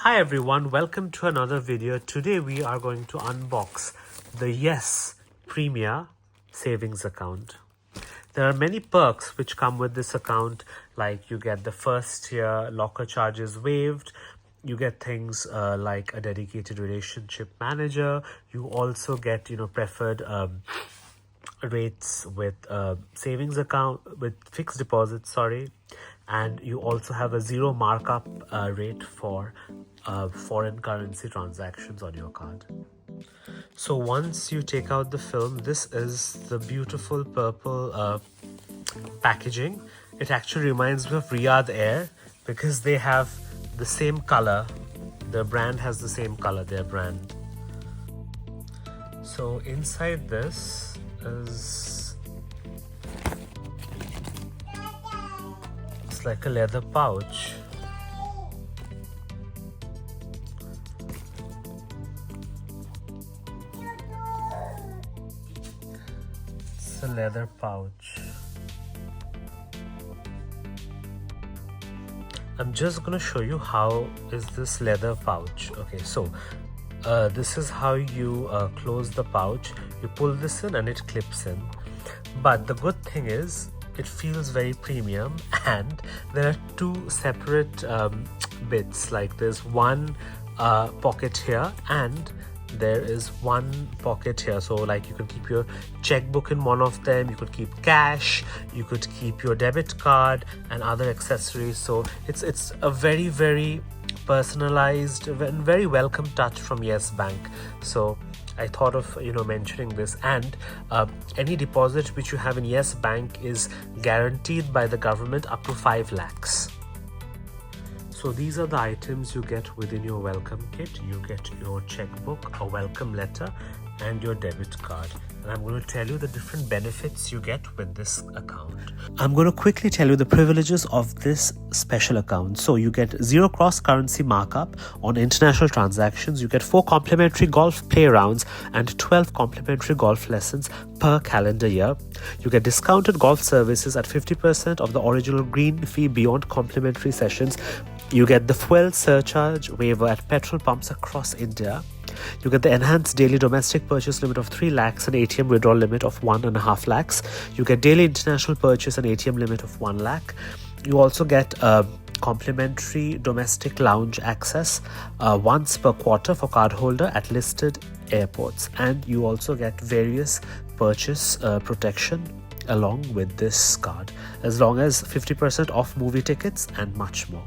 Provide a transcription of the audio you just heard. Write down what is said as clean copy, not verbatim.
Hi everyone, welcome to another video. Today we are going to unbox the Yes Premia savings account. There are many perks which come with this account, like you get the first year locker charges waived, you get things like a dedicated relationship manager, you also get preferred rates with savings account with fixed deposits, and you also have a zero markup rate for foreign currency transactions on your card. So once you take out the film, this is the beautiful purple packaging. It actually reminds me of Riyadh Air because they have the same color. The brand has the same color, their brand. So inside this is, it's like a leather pouch. It's a leather pouch. I'm just gonna show you how is this leather pouch. Okay, so this is how you close the pouch. You pull this in and it clips in. But the good thing is it feels very premium, and there are two separate bits. Like there's one pocket here and there is one pocket here, so like you could keep your checkbook in one of them, you could keep cash, you could keep your debit card and other accessories. So it's a very personalized and very welcome touch from Yes Bank. So I thought of mentioning this. And any deposit which you have in Yes Bank is guaranteed by the government up to 5 lakhs. So these are the items you get within your welcome kit. You get your checkbook, a welcome letter, and your debit card. And I'm going to tell you the different benefits you get with this account. I'm going to quickly tell you the privileges of this special account. So you get 0 cross-currency markup on international transactions. You get 4 complimentary golf play rounds and 12 complimentary golf lessons per calendar year. You get discounted golf services at 50% of the original green fee beyond complimentary sessions. You get the fuel surcharge waiver at petrol pumps across India. You get the enhanced daily domestic purchase limit of 3 lakhs and ATM withdrawal limit of 1.5 lakhs. You get daily international purchase and ATM limit of 1 lakh. You also get complimentary domestic lounge access once per quarter for cardholder at listed airports. And you also get various purchase protection along with this card, as long as 50% off movie tickets and much more.